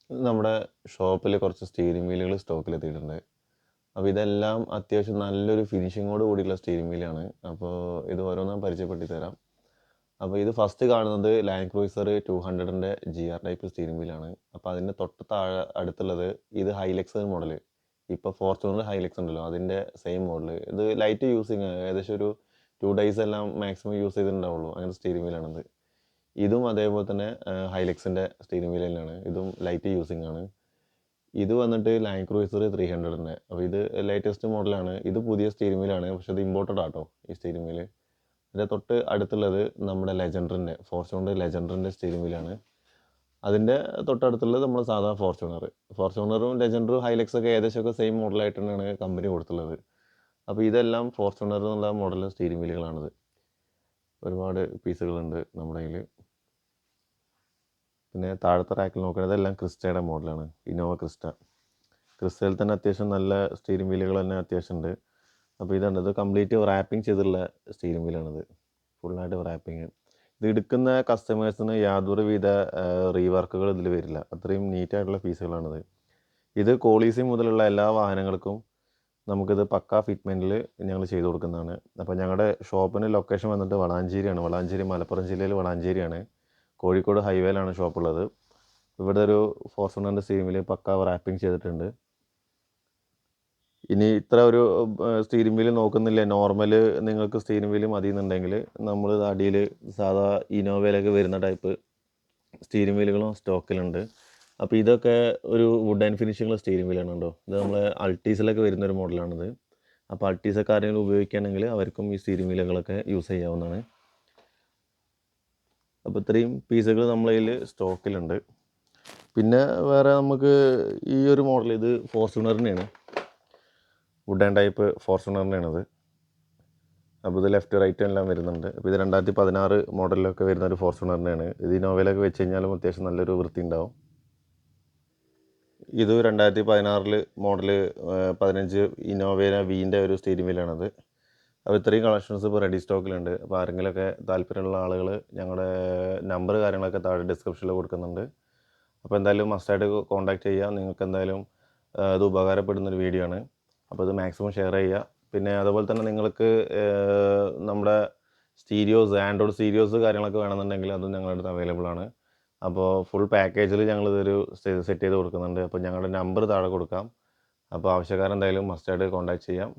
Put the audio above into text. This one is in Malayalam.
നമ്മുടെ ഷോപ്പിൽ കുറച്ച് സ്റ്റീയറിംഗ് വീലുകൾ സ്റ്റോക്കിലെത്തിയിട്ടുണ്ട്. അപ്പോൾ ഇതെല്ലാം അത്യാവശ്യം നല്ലൊരു ഫിനിഷിങ്ങോട് കൂടിയുള്ള സ്റ്റീയറിംഗ് വീലാണ്. അപ്പോൾ ഇത് ഓരോന്നും പരിചയപ്പെടുത്തി തരാം. അപ്പോൾ ഇത് ഫസ്റ്റ് കാണുന്നത് ലാൻഡ് ക്രൂയിസർ 200ൻ്റെ GR ടൈപ്പ് സ്റ്റീയറിംഗ് വീലാണ്. അപ്പോൾ അതിൻ്റെ തൊട്ട് താഴെ അടുത്തുള്ളത് ഇത് ഹൈലക്സ് മോഡൽ. ഇപ്പോൾ ഫോർച്യൂണർ ഹൈലക്സ് ഉണ്ടല്ലോ അതിൻ്റെ സെയിം മോഡൽ. ഇത് ലൈറ്റ് യൂസിങ് ഏകദേശം ഒരു 2 ഡേയ്സ് എല്ലാം മാക്സിമം യൂസ് ചെയ്തിട്ടുണ്ടാവുള്ളൂ. അങ്ങനത്തെ സ്റ്റീയറിംഗ് വീലാണിത്. ഇതും അതേപോലെ തന്നെ ഹൈലക്സിൻ്റെ സ്റ്റീയറിംഗ് വീൽ തന്നെയാണ്. ഇതും ലൈറ്റ് യൂസിങ് ആണ്. ഇത് വന്നിട്ട് ലാൻഡ് ക്രൂയിസർ 300ൻ്റെ. അപ്പോൾ ഇത് ലേറ്റസ്റ്റ് മോഡലാണ്. ഇത് പുതിയ സ്റ്റീയറിംഗ് വീലാണ്. പക്ഷേ ഇത് ഇമ്പോർട്ടഡ് ആട്ടോ ഈ സ്റ്റീയറിംഗ് വീല്. ഇതിൻ്റെ തൊട്ട് അടുത്തുള്ളത് നമ്മുടെ ലെജൻഡറിൻ്റെ ഫോർച്യൂണർ ലെജൻഡറിൻ്റെ സ്റ്റീയറിംഗ് വീലാണ്. അതിൻ്റെ തൊട്ടടുത്തുള്ളത് നമ്മൾ സാധാ ഫോർച്യൂണറും ലെജൻഡറും ഹൈലക്സൊക്കെ ഏകദേശമൊക്കെ സെയിം മോഡലായിട്ട് തന്നെയാണ് കമ്പനി കൊടുത്തുള്ളത്. അപ്പോൾ ഇതെല്ലാം ഫോർച്യൂണർ എന്നുള്ള മോഡൽ സ്റ്റീയറിംഗ് വീലുകളാണിത്. ഒരുപാട് പീസുകളുണ്ട് നമ്മുടെ കയ്യിൽ. പിന്നെ താഴത്തെ റാക്കിൽ നോക്കുകയാണെങ്കിൽ ഇതെല്ലാം ക്രിസ്റ്റയുടെ മോഡലാണ്. ഇന്നോവ ക്രിസ്റ്റയിൽ തന്നെ അത്യാവശ്യം നല്ല സ്റ്റീയറിംഗ് വീലുകൾ തന്നെ അത്യാവശ്യം ഉണ്ട്. അപ്പോൾ ഇതാണ്, ഇത് കംപ്ലീറ്റ് റാപ്പിംഗ് ചെയ്തിട്ടുള്ള സ്റ്റീയറിംഗ് വീലാണിത്. ഫുള്ളായിട്ട് റാപ്പിങ്. ഇത് എടുക്കുന്ന കസ്റ്റമേഴ്സിന് യാതൊരുവിധ റീവർക്കുകൾ ഇതിൽ വരില്ല. അത്രയും നീറ്റായിട്ടുള്ള പീസുകളാണിത്. ഇത് കോളീസി മുതലുള്ള എല്ലാ വാഹനങ്ങൾക്കും നമുക്കിത് പക്കാ ഫിറ്റ്മെൻറ്റിൽ ഞങ്ങൾ ചെയ്ത് കൊടുക്കുന്നതാണ്. അപ്പോൾ ഞങ്ങളുടെ ഷോപ്പിന് ലൊക്കേഷൻ വന്നിട്ട് വളാഞ്ചേരിയാണ്. വളാഞ്ചേരി മലപ്പുറം ജില്ലയിൽ വളാഞ്ചേരിയാണ്. കോഴിക്കോട് ഹൈവേയിലാണ് ഷോപ്പുള്ളത്. ഇവിടെ ഒരു ഫോർച്യൂണറിൻ്റെ സ്റ്റീയറിംഗ് വീല് പക്കാ റാപ്പിംഗ് ചെയ്തിട്ടുണ്ട്. ഇനി ഇത്ര ഒരു സ്റ്റീയറിംഗ് വീല് നോക്കുന്നില്ല, നോർമൽ നിങ്ങൾക്ക് സ്റ്റീയറിംഗ് വീല് മതി എന്നുണ്ടെങ്കിൽ നമ്മൾ അടിയിൽ സാധാ ഇനോവയിലൊക്കെ വരുന്ന ടൈപ്പ് സ്റ്റീയറിംഗ് വീലുകളും സ്റ്റോക്കിലുണ്ട്. അപ്പോൾ ഇതൊക്കെ ഒരു വുഡ് ആൻഡ് ഫിനിഷിങ്ങുള്ള സ്റ്റീയറിംഗ് വീലാണ് കേട്ടോ. ഇത് നമ്മൾ അൾട്ടീസിലൊക്കെ വരുന്നൊരു മോഡലാണിത്. അപ്പോൾ അൾട്ടീസൊക്കെ ആരെങ്കിലും ഉപയോഗിക്കുകയാണെങ്കിൽ അവർക്കും ഈ സ്റ്റീയറിംഗ് വീലുകളൊക്കെ യൂസ് ചെയ്യാവുന്നതാണ്. അപ്പോൾ ഇത്രയും പീസുകൾ നമ്മളെ കയ്യിൽ സ്റ്റോക്കിലുണ്ട്. പിന്നെ വേറെ നമുക്ക് ഈ ഒരു മോഡൽ ഇത് ഫോർച്യൂണറിൻ്റെയാണ്, വുഡ് ആൻഡ് ടൈപ്പ് ഫോർച്യൂണറിൻ്റെയാണത്. അപ്പോൾ ഇത് ലെഫ്റ്റ് റൈറ്റ് എല്ലാം വരുന്നുണ്ട്. അപ്പോൾ ഇത് 2016 മോഡലിലൊക്കെ വരുന്ന ഒരു ഫോർച്യൂണറിൻ്റെയാണ്. ഇത് ഇനോവയിലൊക്കെ വെച്ച് കഴിഞ്ഞാലും അത്യാവശ്യം നല്ലൊരു വൃത്തി ഉണ്ടാവും. ഇത് 2016 മോഡൽ 15 ഇനോവേന വീൻ്റെ ഒരു സ്റ്റീയറിംഗ് വീലാണത്. അപ്പോൾ ഇത്രയും കളക്ഷൻസ് ഇപ്പോൾ റെഡി സ്റ്റോക്കിലുണ്ട്. അപ്പോൾ ആരെങ്കിലുമൊക്കെ താല്പര്യമുള്ള ആളുകൾ ഞങ്ങളുടെ നമ്പർ കാര്യങ്ങളൊക്കെ താഴെ ഡിസ്ക്രിപ്ഷനിൽ കൊടുക്കുന്നുണ്ട്. അപ്പോൾ എന്തായാലും മസ്റ്റായിട്ട് കോൺടാക്റ്റ് ചെയ്യുക. നിങ്ങൾക്ക് എന്തായാലും ഇത് ഉപകാരപ്പെടുന്നൊരു വീഡിയോ ആണ്. അപ്പോൾ ഇത് മാക്സിമം ഷെയർ ചെയ്യുക. പിന്നെ അതുപോലെ തന്നെ നിങ്ങൾക്ക് നമ്മുടെ സ്റ്റീരിയോസ്, ആൻഡ്രോയിഡ് സ്റ്റീരിയോസ് കാര്യങ്ങളൊക്കെ വേണമെന്നുണ്ടെങ്കിൽ അതും ഞങ്ങളുടെ അടുത്ത് അവൈലബിൾ ആണ്. അപ്പോൾ ഫുൾ പാക്കേജിൽ ഞങ്ങളിതൊരു സെറ്റ് ചെയ്ത് കൊടുക്കുന്നുണ്ട്. അപ്പോൾ ഞങ്ങളുടെ നമ്പർ താഴെ കൊടുക്കാം. അപ്പോൾ ആവശ്യക്കാരെന്തായാലും മസ്റ്റായിട്ട് കോൺടാക്റ്റ് ചെയ്യാം.